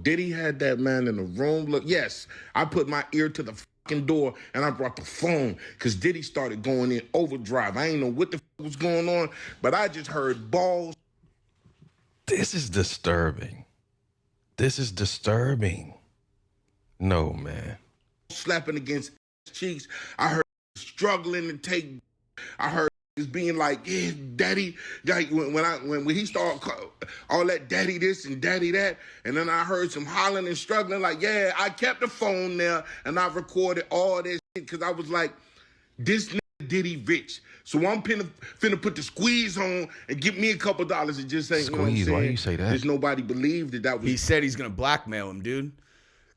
Diddy had that man in the room. Look, yes, I put my ear to the fucking door and I brought the phone because Diddy started going in overdrive. I ain't know what the fuck was going on, but I just heard balls. This is disturbing. This is disturbing. No, man. Slapping against cheeks. I heard struggling to take. I heard is being like, yeah, daddy. Like when he started all that daddy this and daddy that, and then I heard some hollering and struggling. Like, yeah, I kept the phone there and I recorded all this shit because I was like, this nigga Diddy rich. So I'm finna put the squeeze on and get me a couple dollars and just say, Squeeze, you know what I'm saying? why you say that? Just nobody believed that was. He said he's going to blackmail him, dude.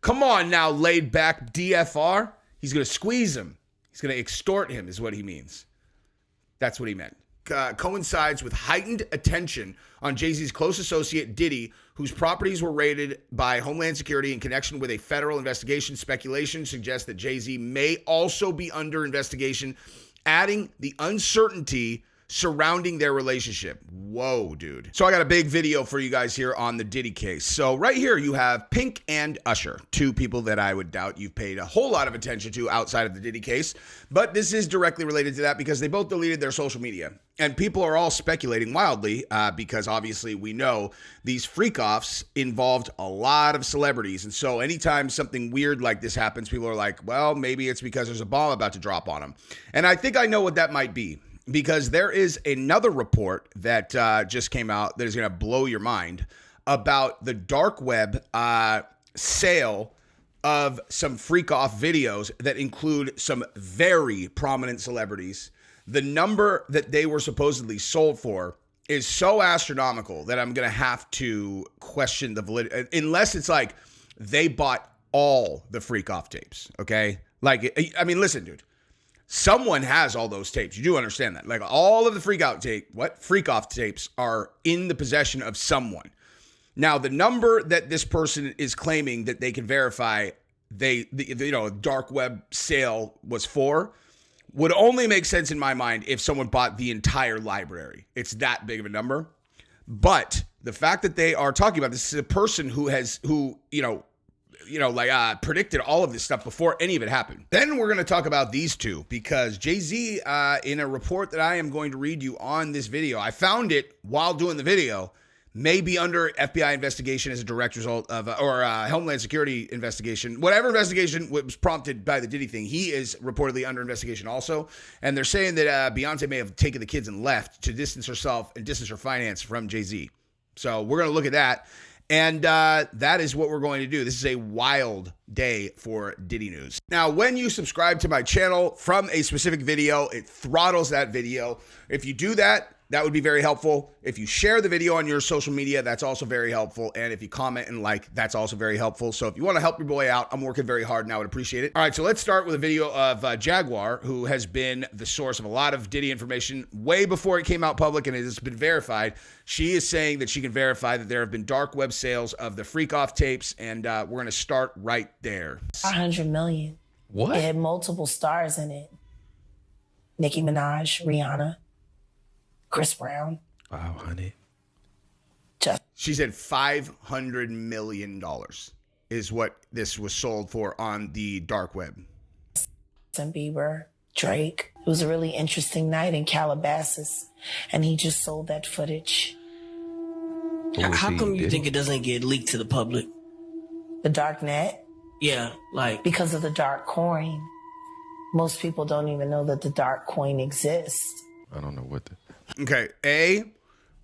Come on now, laid back DFR. He's going to squeeze him. He's going to extort him is what he means. That's what he meant. Coincides with heightened attention on Jay-Z's close associate Diddy, whose properties were raided by Homeland Security in connection with a federal investigation. Speculation suggests that Jay-Z may also be under investigation, adding the uncertainty surrounding their relationship. Whoa, dude. So I got a big video for you guys here on the Diddy case. So right here you have Pink and Usher, two people that I would doubt you've paid a whole lot of attention to outside of the Diddy case. But this is directly related to that because they both deleted their social media. And people are all speculating wildly because obviously we know these freak-offs involved a lot of celebrities. And so anytime something weird like this happens, people are like, well, maybe it's because there's a bomb about to drop on them. And I think I know what that might be. Because there is another report that just came out that is going to blow your mind about the dark web sale of some freak-off videos that include some very prominent celebrities. The number that they were supposedly sold for is so astronomical that I'm going to have to question the validity. Unless it's like they bought all the freak-off tapes, okay? Like, I mean, listen, dude. Someone has all those tapes. You do understand that. Like all of the freak-off tapes are in the possession of someone. Now, the number that this person is claiming that they can verify dark web sale was for would only make sense in my mind if someone bought the entire library. It's that big of a number. But the fact that they are talking about this is a person who predicted all of this stuff before any of it happened. Then we're going to talk about these two because Jay-Z, in a report that I am going to read you on this video, I found it while doing the video, may be under FBI investigation as a direct result of, or Homeland Security investigation. Whatever investigation was prompted by the Diddy thing, he is reportedly under investigation also. And they're saying that Beyonce may have taken the kids and left to distance herself and distance her finance from Jay-Z. So we're going to look at that. And that is what we're going to do. This is a wild day for Diddy news. Now, when you subscribe to my channel from a specific video, it throttles that video. If you do that, that would be very helpful. If you share the video on your social media, that's also very helpful. And if you comment and like, that's also very helpful. So if you want to help your boy out, I'm working very hard and I would appreciate it. All right, so let's start with a video of Jaguar, who has been the source of a lot of Diddy information way before it came out public and it has been verified. She is saying that she can verify that there have been dark web sales of the freak-off tapes, and we're going to start right there. 100 million. What? It had multiple stars in it. Nicki Minaj, Rihanna, Chris Brown. Wow, honey. She said $500 million is what this was sold for on the dark web. Justin Bieber, Drake. It was a really interesting night in Calabasas, and he just sold that footage. How come you think it doesn't get leaked to the public? The dark net? Yeah, like... Because of the dark coin. Most people don't even know that the dark coin exists. I don't know what the... Okay,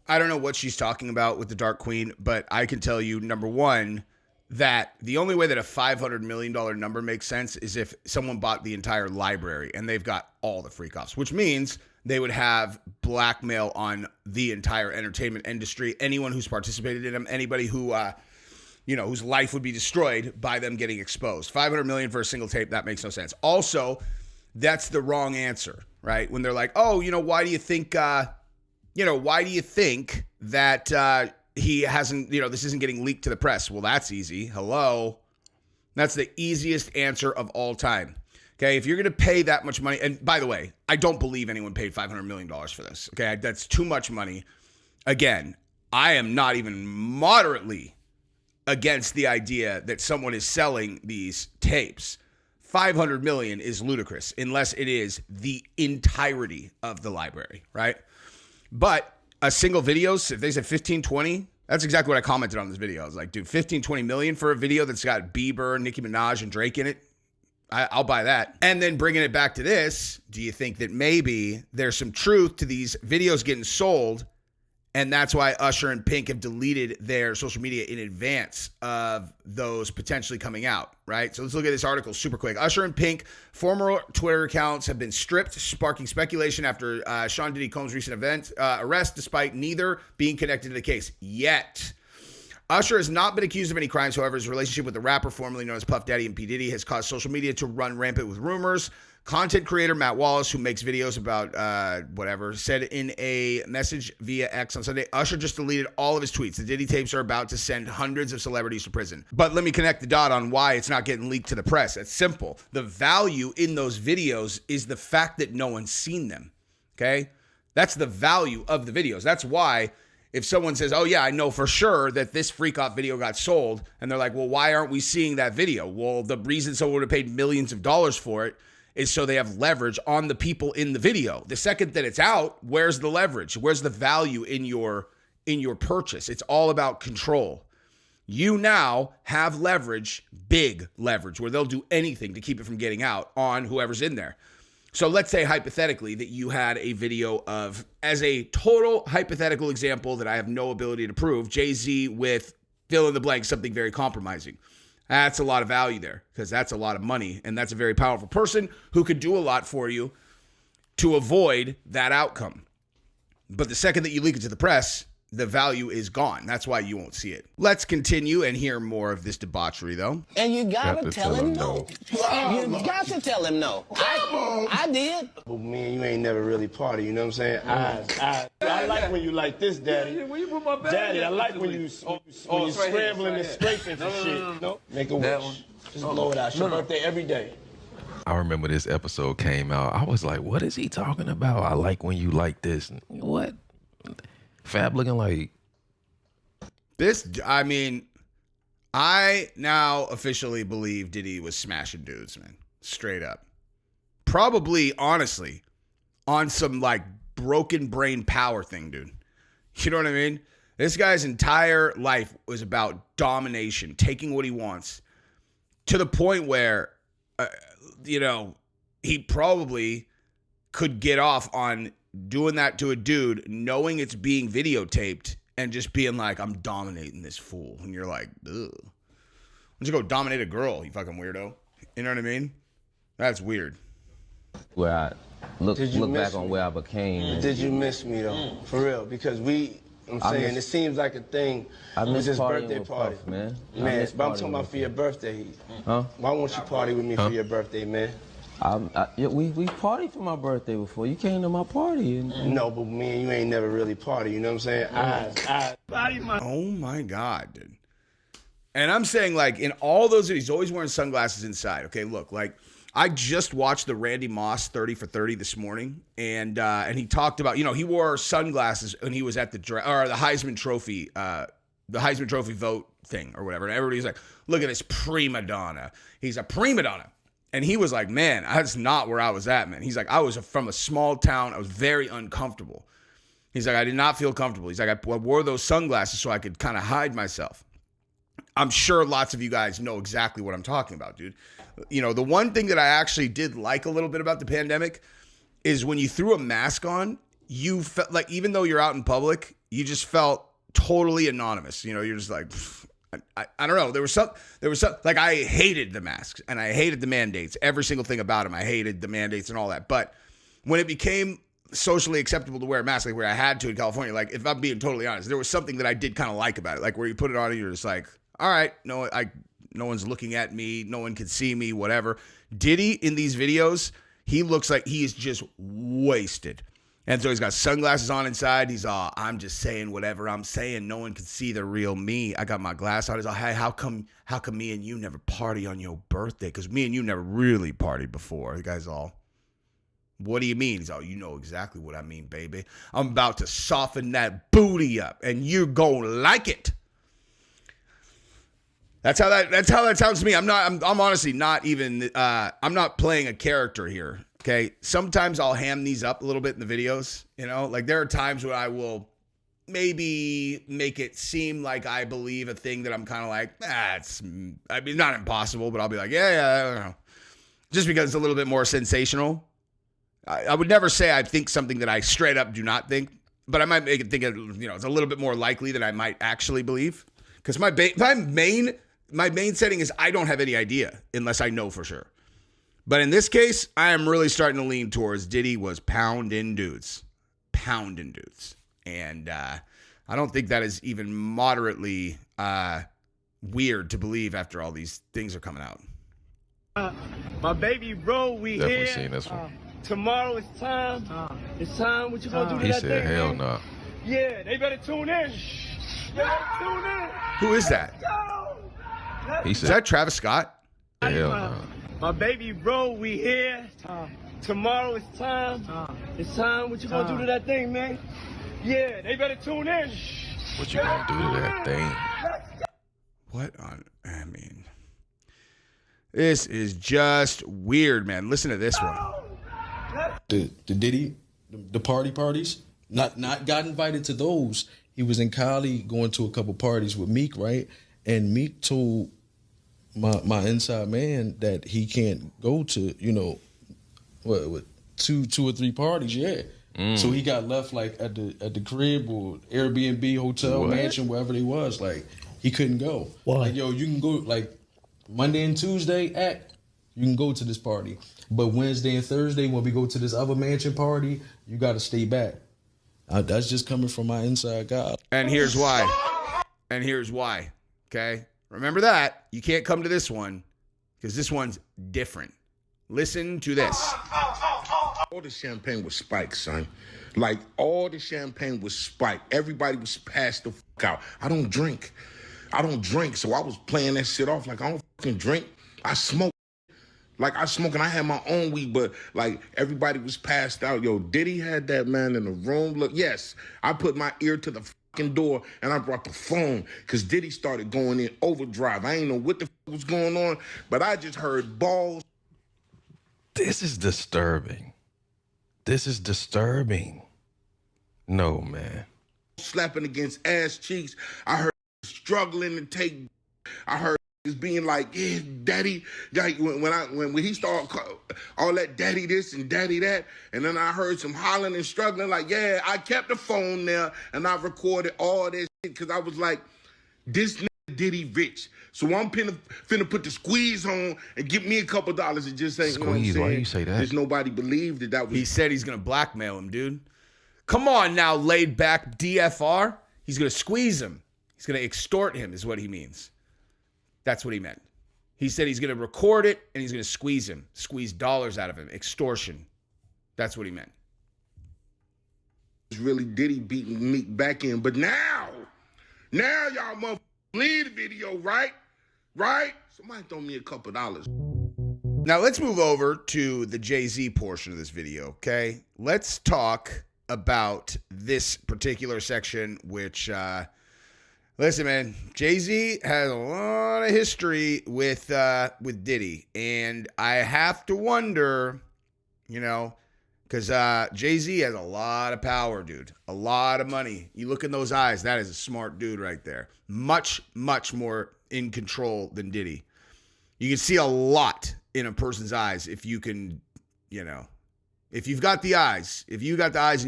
I don't know what she's talking about with the Dark Queen, but I can tell you, number one, that the only way that a $500 million number makes sense is if someone bought the entire library and they've got all the freak-offs, which means they would have blackmail on the entire entertainment industry, anyone who's participated in them, anybody who, whose life would be destroyed by them getting exposed. $500 million for a single tape, that makes no sense. Also, that's the wrong answer, right? When they're like, oh, why do you think that he hasn't, this isn't getting leaked to the press? Well, that's easy. Hello. That's the easiest answer of all time. Okay, if you're going to pay that much money, and by the way, I don't believe anyone paid $500 million for this. Okay, that's too much money. Again, I am not even moderately against the idea that someone is selling these tapes. 500 million is ludicrous unless it is the entirety of the library, right? But a single video, if they said 15, 20, that's exactly what I commented on this video. I was like, dude, 15, 20 million for a video that's got Bieber, Nicki Minaj, and Drake in it. I'll buy that. And then bringing it back to this, do you think that maybe there's some truth to these videos getting sold, and that's why Usher and Pink have deleted their social media in advance of those potentially coming out, right? So let's look at this article super quick. Usher and Pink former Twitter accounts have been stripped, sparking speculation after Sean Diddy Combs' recent arrest, despite neither being connected to the case yet. Usher has not been accused of any crimes. However, his relationship with the rapper formerly known as Puff Daddy and P. Diddy has caused social media to run rampant with rumors. Content creator Matt Wallace, who makes videos about whatever, said in a message via X on Sunday, Usher just deleted all of his tweets. The Diddy tapes are about to send hundreds of celebrities to prison. But let me connect the dot on why it's not getting leaked to the press. It's simple. The value in those videos is the fact that no one's seen them, okay? That's the value of the videos. That's why if someone says, oh yeah, I know for sure that this freak off video got sold, and they're like, well, why aren't we seeing that video? Well, the reason someone would have paid millions of dollars for it is so they have leverage on the people in the video. The second that it's out, where's the leverage? Where's the value in your purchase? It's all about control. You now have leverage, big leverage, where they'll do anything to keep it from getting out on whoever's in there. So let's say hypothetically that you had a video of, as a total hypothetical example that I have no ability to prove, JayZ with fill in the blank, something very compromising. That's a lot of value there because that's a lot of money, and that's a very powerful person who could do a lot for you to avoid that outcome. But the second that you leak it to the press, the value is gone. That's why you won't see it. Let's continue and hear more of this debauchery, though. And you gotta tell him no. You got to tell him no. I did. But me and you ain't never really party, you know what I'm saying? I like when you like this, Daddy. When you put my bag Daddy, I like when you scrambling and scraping and shit. No, make a wish. Just blow it out. It's your birthday every day. I remember this episode came out. I was like, what is he talking about? I like when you like this. What? Fab looking like this. I mean, I now officially believe Diddy was smashing dudes, man. Straight up. Probably, honestly, on some like broken brain power thing, dude. You know what I mean? This guy's entire life was about domination, taking what he wants to the point where, he probably could get off on doing that to a dude, knowing it's being videotaped, and just being like, I'm dominating this fool. And you're like, ugh. Why don't you go dominate a girl, you fucking weirdo? You know what I mean? That's weird. Where I look back on where I became. Did you miss me, though? For real. Because it seems like a thing. I miss this partying birthday with party. Puff, man. Man, but I'm talking about for your birthday. Huh? Why won't you party with me for your birthday, man? We partied for my birthday before. You came to my party. No, but me and you ain't never really party, you know what I'm saying? Oh my God, dude. And I'm saying, like, in all those videos, he's always wearing sunglasses inside. Okay, look, like, I just watched the Randy Moss 30 for 30 this morning, and he talked about, he wore sunglasses when he was at the Heisman Trophy, vote thing or whatever. And everybody's like, look at this prima donna. He's a prima donna. And he was like, man, that's not where I was at, man. He's like, I was from a small town. I was very uncomfortable. He's like, I did not feel comfortable. He's like, I wore those sunglasses so I could kind of hide myself. I'm sure lots of you guys know exactly what I'm talking about, dude. The one thing that I actually did like a little bit about the pandemic is when you threw a mask on, you felt like, even though you're out in public, you just felt totally anonymous. You're just like, I don't know. There was some, like, I hated the masks and I hated the mandates, every single thing about them. I hated the mandates and all that. But when it became socially acceptable to wear a mask, like where I had to in California, like, if I'm being totally honest, there was something that I did kind of like about it. Like where you put it on and you're just like, all right, no one's looking at me. No one can see me, whatever. Diddy in these videos, he looks like he is just wasted. And so he's got sunglasses on inside. He's all, I'm just saying whatever I'm saying. No one can see the real me. I got my glass on. He's all, hey, how come me and you never party on your birthday? Because me and you never really partied before. The guy's all, what do you mean? He's all, you know exactly what I mean, baby. I'm about to soften that booty up, and you're going to like it. That's how that sounds to me. I'm honestly not even I'm not playing a character here. Okay. Sometimes I'll ham these up a little bit in the videos, you know, like there are times where I will maybe make it seem like I believe a thing that I'm kind of like, not impossible, but I'll be like, yeah, I don't know. Just because it's a little bit more sensational. I would never say I think something that I straight up do not think, but I might make it think, it's a little bit more likely that I might actually believe. Because my main setting is I don't have any idea unless I know for sure. But in this case, I am really starting to lean towards Diddy was pounding dudes. And I don't think that is even moderately weird to believe after all these things are coming out. My baby bro, we Definitely here. seen this one. Tomorrow it's time. It's time. What you gonna do to He that said, thing, hell man? no. Yeah, they better tune in. They better tune in. Who is that? He Is said, that Travis Scott? hell no. My baby bro, we here. Tomorrow it's time. It's time. What you gonna do to that thing, man? Yeah, they better tune in. What you gonna do to that thing? This is just weird, man. Listen to this one. The Diddy, the parties, not got invited to those. He was in Cali going to a couple parties with Meek, right? And Meek told my inside man that he can't go to, what two or three parties, yeah. So he got left like at the crib or Airbnb, hotel, mansion, wherever they was. Like he couldn't go. Why? Like, yo, you can go like Monday and Tuesday you can go to this party. But Wednesday and Thursday when we go to this other mansion party, you got to stay back. That's just coming from my inside guy. And here's why. Okay? Remember that. You can't come to this one because this one's different. Listen to this. All the champagne was spiked, son. Like, all the champagne was spiked. Everybody was passed the fuck out. I don't drink, so I was playing that shit off like I don't fucking drink. I smoke. Like, I smoke and I had my own weed, but, like, everybody was passed out. Yo, Diddy had that man in the room. Look, yes, I put my ear to the fucking door and I brought the phone because Diddy started going in overdrive. I ain't know what the fuck was going on, but I just heard balls. This is disturbing. No, man. Slapping against ass cheeks. I heard struggling to take. I heard being like, yeah, daddy. Like when he started all that daddy this and daddy that, and then I heard some hollering and struggling. Like, yeah, I kept the phone there and I recorded all this shit because I was like, this nigga Diddy rich. So I'm finna put the squeeze on and give me a couple dollars and just say, Squeeze, why you say that? Because nobody believed that was. He said he's going to blackmail him, dude. Come on now, laid back DFR. He's going to squeeze him. He's going to extort him is what he means. That's what he meant. He said he's going to record it and he's going to squeeze him. Squeeze dollars out of him. Extortion. That's what he meant. It's really Diddy beating Meek back in. But now y'all motherfuckers leave the video, right? Somebody throw me a couple dollars. Now let's move over to the JayZ portion of this video, okay? Let's talk about this particular section, which, listen, man, JayZ has a lot of history with Diddy, and I have to wonder, because JayZ has a lot of power, dude, a lot of money. You look in those eyes, that is a smart dude right there. Much, much more in control than Diddy. You can see a lot in a person's eyes if you can, if you've got the eyes, and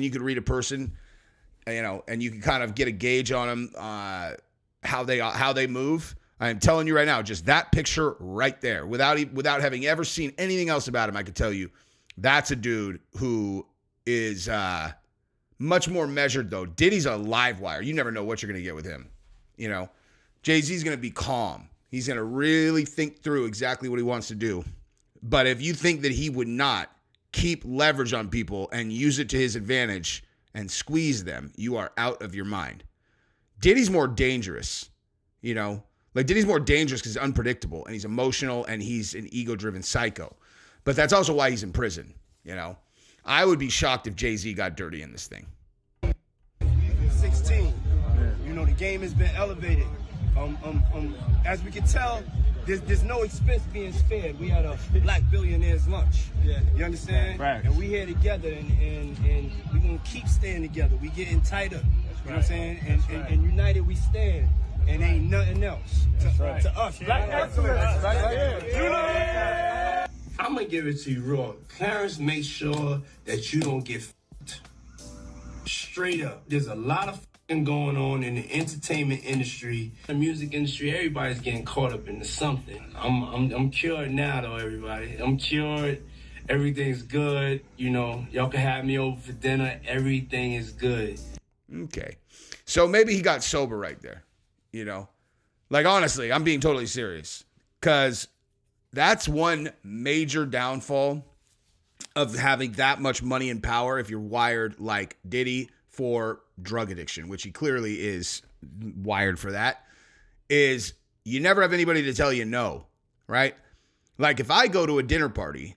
you can read a person, and you can kind of get a gauge on them, how they move. I'm telling you right now, just that picture right there, without having ever seen anything else about him, I could tell you that's a dude who is much more measured, though. Diddy's a live wire. You never know what you're going to get with him. JayZ's going to be calm. He's going to really think through exactly what he wants to do. But if you think that he would not keep leverage on people and use it to his advantage and squeeze them, you are out of your mind. Diddy's more dangerous, Diddy's more dangerous because he's unpredictable and he's emotional and he's an ego-driven psycho. But that's also why he's in prison, I would be shocked if JayZ got dirty in this thing. 16. The game has been elevated. As we can tell, there's no expense being spared. We had a black billionaire's lunch. Yeah. You understand? Right. And we here together, and we gonna keep staying together. We getting tighter. That's right. You know what I'm saying? And united we stand. And ain't nothing else to us. Black excellence. Yeah. I'm gonna give it to you raw. Clarence, make sure that you don't get f***ed. Straight up. There's a lot of f***ing going on in the entertainment industry, the music industry. Everybody's getting caught up into something. I'm cured now, though. Everybody, I'm cured. Everything's good. You know, y'all can have me over for dinner. Everything is good. Okay, so maybe he got sober right there. You know, like, honestly, I'm being totally serious, because that's one major downfall of having that much money and power if you're wired like Diddy for drug addiction, which he clearly is wired for that, is you never have anybody to tell you no, right? Like, if I go to a dinner party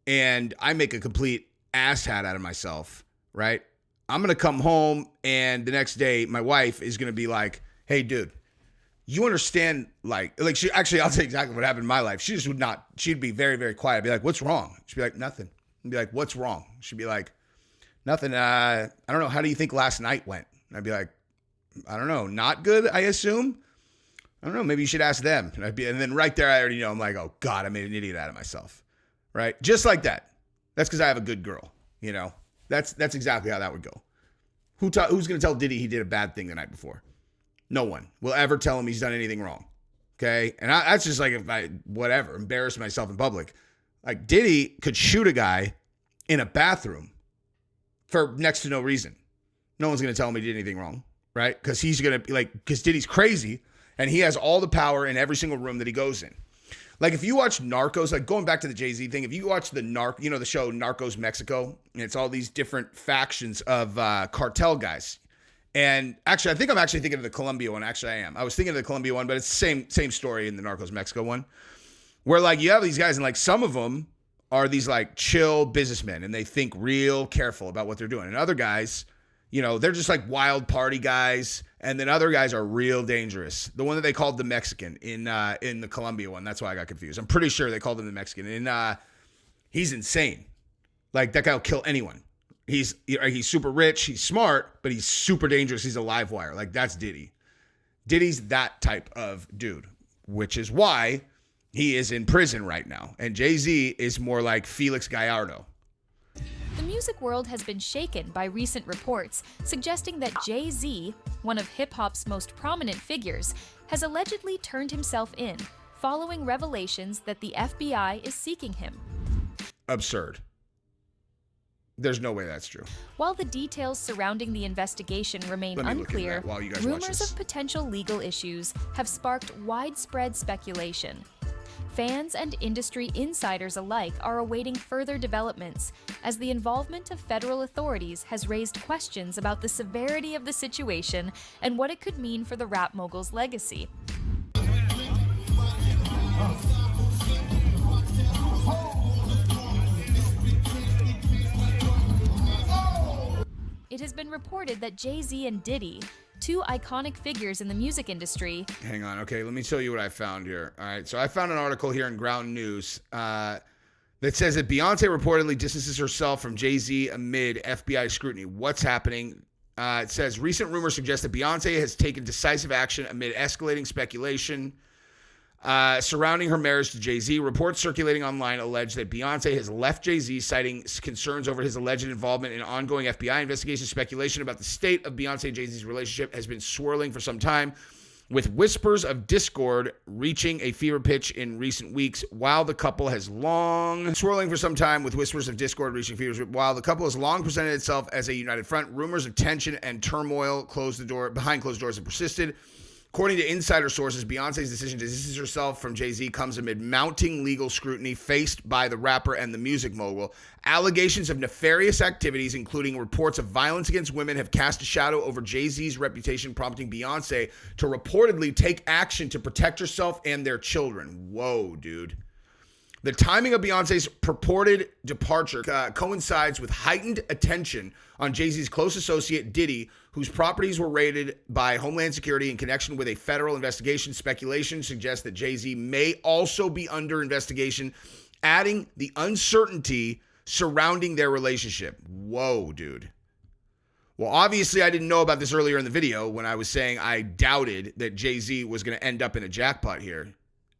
and I make a complete asshat out of myself, right? I'm going to come home and the next day my wife is going to be like, hey, dude, you understand, like she, actually, I'll tell you exactly what happened in my life. She just would not, she'd be very, very quiet. I'd be like, what's wrong? She'd be like, nothing. I'd be like, what's wrong? She'd be like, nothing. I don't know. How do you think last night went? And I'd be like, I don't know. Not good, I assume. I don't know. Maybe you should ask them. And then right there, I already know. I'm like, oh God, I made an idiot out of myself. Right? Just like that. That's because I have a good girl. You know, that's exactly how that would go. Who's going to tell Diddy he did a bad thing the night before? No one will ever tell him he's done anything wrong. Okay? And that's just like, if I, whatever, embarrass myself in public. Like, Diddy could shoot a guy in a bathroom for next to no reason. No one's going to tell him he did anything wrong, right? Because he's going to be like, because Diddy's crazy and he has all the power in every single room that he goes in. Like, if you watch Narcos, like going back to the JayZ thing, if you watch the the show Narcos Mexico, and it's all these different factions of cartel guys. And actually, I think I'm actually thinking of the Colombia one. Actually, I am. I was thinking of the Colombia one, but it's the same story in the Narcos Mexico one, where like you have these guys and like some of them are these like chill businessmen and they think real careful about what they're doing. And other guys, you know, they're just like wild party guys. And then other guys are real dangerous. The one that they called the Mexican in the Colombia one, that's why I got confused. I'm pretty sure they called him the Mexican. And he's insane. Like, that guy will kill anyone. He's super rich, he's smart, but he's super dangerous. He's a live wire. Like, that's Diddy. Diddy's that type of dude, which is why he is in prison right now. And JayZ is more like Felix Gallardo. The music world has been shaken by recent reports suggesting that JayZ, one of hip-hop's most prominent figures, has allegedly turned himself in, following revelations that the FBI is seeking him. Absurd. There's no way that's true. While the details surrounding the investigation remain unclear, rumors of potential legal issues have sparked widespread speculation. Fans and industry insiders alike are awaiting further developments, as the involvement of federal authorities has raised questions about the severity of the situation and what it could mean for the rap mogul's legacy. It has been reported that JayZ and Diddy, two iconic figures in the music industry. Hang on, okay, let me show you what I found here. All right, so I found an article here in Ground News that says that Beyonce reportedly distances herself from JayZ amid FBI scrutiny. What's happening? It says, recent rumors suggest that Beyonce has taken decisive action amid escalating speculation surrounding her marriage to JayZ. Reports circulating online allege that Beyonce has left JayZ, citing concerns over his alleged involvement in ongoing FBI investigations. Speculation about the state of Beyonce and JayZ's relationship has been swirling for some time, with whispers of discord reaching a fever pitch in recent weeks. While the couple has long presented itself as a united front, rumors of tension and turmoil behind closed doors have persisted. According to insider sources, Beyonce's decision to distance herself from JayZ comes amid mounting legal scrutiny faced by the rapper and the music mogul. Allegations of nefarious activities, including reports of violence against women, have cast a shadow over JayZ's reputation, prompting Beyonce to reportedly take action to protect herself and their children. Whoa, dude. The timing of Beyonce's purported departure coincides with heightened attention on JayZ's close associate Diddy, whose properties were raided by Homeland Security in connection with a federal investigation. Speculation suggests that JayZ may also be under investigation, adding the uncertainty surrounding their relationship. Whoa, dude. Well, obviously, I didn't know about this earlier in the video when I was saying I doubted that JayZ was going to end up in a jackpot here.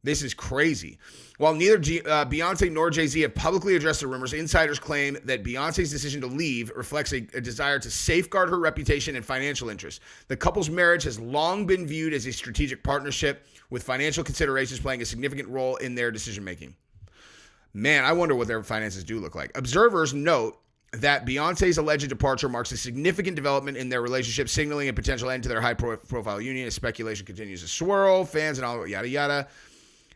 This is crazy. While neither Beyonce nor JayZ have publicly addressed the rumors, insiders claim that Beyonce's decision to leave reflects a desire to safeguard her reputation and financial interests. The couple's marriage has long been viewed as a strategic partnership, with financial considerations playing a significant role in their decision-making. Man, I wonder what their finances do look like. Observers note that Beyonce's alleged departure marks a significant development in their relationship, signaling a potential end to their high-profile union as speculation continues to swirl. Fans and all yada yada.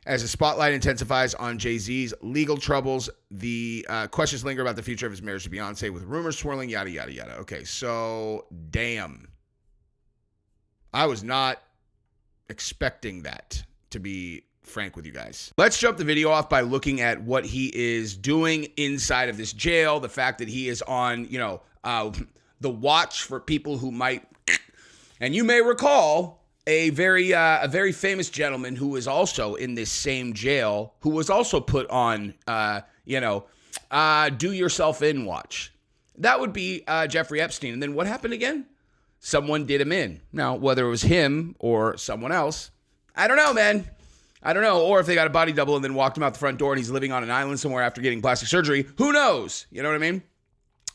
As the spotlight intensifies on JayZ's legal troubles, the questions linger about the future of his marriage to Beyonce, with rumors swirling, yada, yada, yada. Okay, so, damn. I was not expecting that, to be frank with you guys. Let's jump the video off by looking at what he is doing inside of this jail, the fact that he is on, the watch for people who might... And you may recall... A very famous gentleman who was also in this same jail, who was also put on, do yourself in watch. That would be Jeffrey Epstein. And then what happened again? Someone did him in. Now, whether it was him or someone else, I don't know, man. I don't know. Or if they got a body double and then walked him out the front door and he's living on an island somewhere after getting plastic surgery. Who knows? You know what I mean?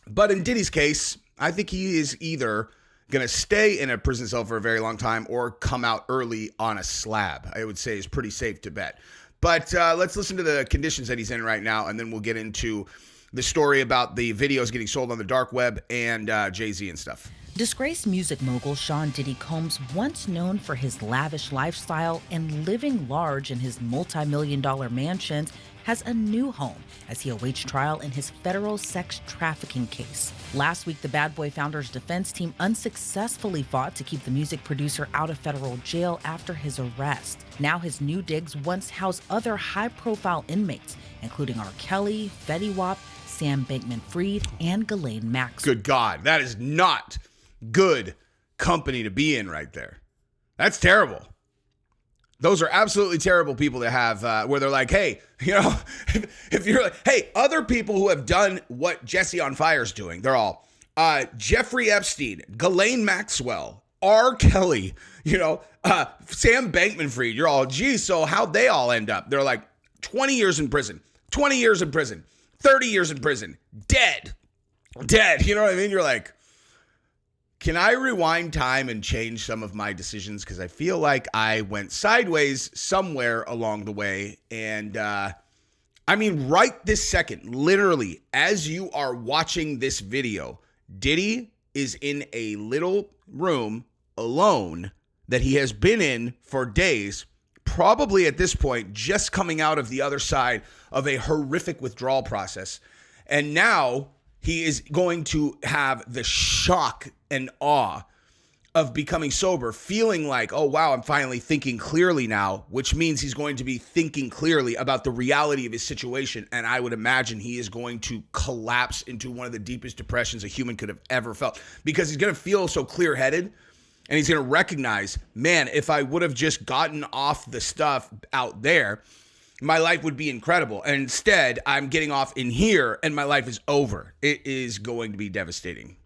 But in Diddy's case, I think he is either going to stay in a prison cell for a very long time or come out early on a slab. I would say is pretty safe to bet. But let's listen to the conditions that he's in right now, and then we'll get into the story about the videos getting sold on the dark web and JayZ and stuff. Disgraced music mogul Sean Diddy Combs, once known for his lavish lifestyle and living large in his multi-million-dollar mansions, has a new home as he awaits trial in his federal sex trafficking case. Last week, the Bad Boy Founder's defense team unsuccessfully fought to keep the music producer out of federal jail after his arrest. Now his new digs once house other high-profile inmates, including R. Kelly, Fetty Wap, Sam Bankman-Fried, and Ghislaine Maxwell. Good God, that is not good company to be in right there. That's terrible. Those are absolutely terrible people to have where they're like, hey, if you're like, hey, other people who have done what Jesse on Fire's doing, they're all Jeffrey Epstein, Ghislaine Maxwell, R. Kelly, Sam Bankman-Fried. You're all, geez, so how'd they all end up? They're like 20 years in prison, 20 years in prison, 30 years in prison, dead. You know what I mean? You're like, can I rewind time and change some of my decisions? Because I feel like I went sideways somewhere along the way. And right this second, literally, as you are watching this video, Diddy is in a little room alone that he has been in for days, probably at this point, just coming out of the other side of a horrific withdrawal process. And now he is going to have the shock and awe of becoming sober, feeling like, oh, wow, I'm finally thinking clearly now, which means he's going to be thinking clearly about the reality of his situation. And I would imagine he is going to collapse into one of the deepest depressions a human could have ever felt, because he's going to feel so clear-headed and he's going to recognize, man, if I would have just gotten off the stuff out there, my life would be incredible. And instead, I'm getting off in here and my life is over. It is going to be devastating.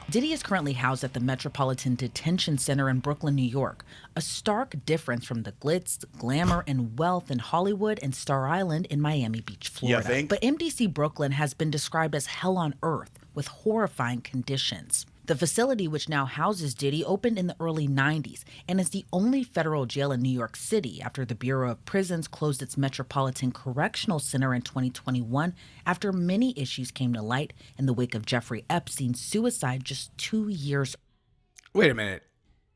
Diddy is currently housed at the Metropolitan Detention Center in Brooklyn, New York, a stark difference from the glitz, glamour, and wealth in Hollywood and Star Island in Miami Beach, Florida. But MDC Brooklyn has been described as hell on earth with horrifying conditions. The facility, which now houses Diddy, opened in the early 90s and is the only federal jail in New York City after the Bureau of Prisons closed its Metropolitan Correctional Center in 2021 after many issues came to light in the wake of Jeffrey Epstein's suicide just 2 years. Wait a minute.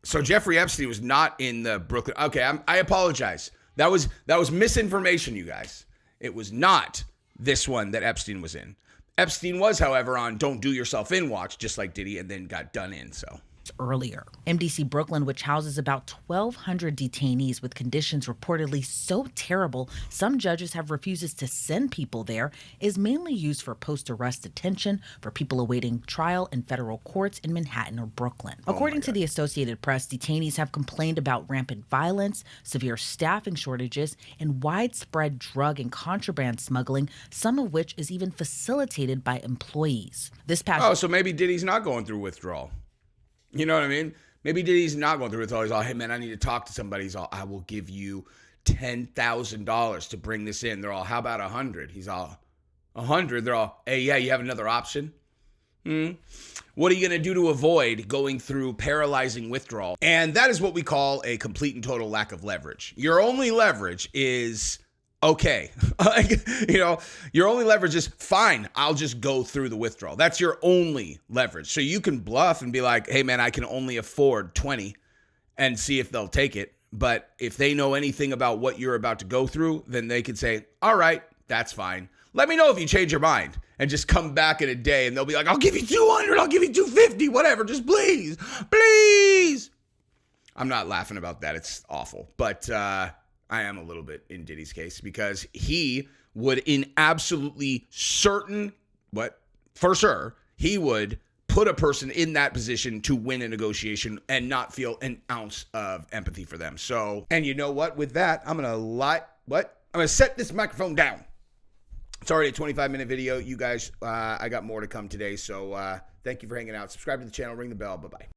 So Jeffrey Epstein was not in the Brooklyn. Okay, I apologize. That was misinformation, you guys. It was not this one that Epstein was in. Epstein was, however, on Don't Do Yourself In watch, just like Diddy, and then got done in, so. earlier. MDC Brooklyn, which houses about 1,200 detainees with conditions reportedly so terrible some judges have refused to send people there, is mainly used for post-arrest detention for people awaiting trial in federal courts in Manhattan or Brooklyn. According to the Associated Press, detainees have complained about rampant violence, severe staffing shortages, and widespread drug and contraband smuggling, some of which is even facilitated by employees. So maybe Diddy's not going through withdrawal. You know what I mean? Maybe Diddy's not going through withdrawal. He's all, hey, man, I need to talk to somebody. He's all, I will give you $10,000 to bring this in. They're all, how about 100? He's all, 100? They're all, hey, yeah, you have another option? What are you going to do to avoid going through paralyzing withdrawal? And that is what we call a complete and total lack of leverage. Your only leverage is, okay, your only leverage is fine. I'll just go through the withdrawal. That's your only leverage. So you can bluff and be like, hey man, I can only afford 20 and see if they'll take it. But if they know anything about what you're about to go through, then they could say, all right, that's fine. Let me know if you change your mind and just come back in a day and they'll be like, I'll give you 200, I'll give you 250, whatever. Just please. I'm not laughing about that. It's awful. But, I am a little bit in Diddy's case because he would in absolutely certain, for sure, he would put a person in that position to win a negotiation and not feel an ounce of empathy for them. So, and you know what? With that, I'm going to set this microphone down. It's already a 25-minute video. You guys, I got more to come today. So thank you for hanging out. Subscribe to the channel. Ring the bell. Bye-bye.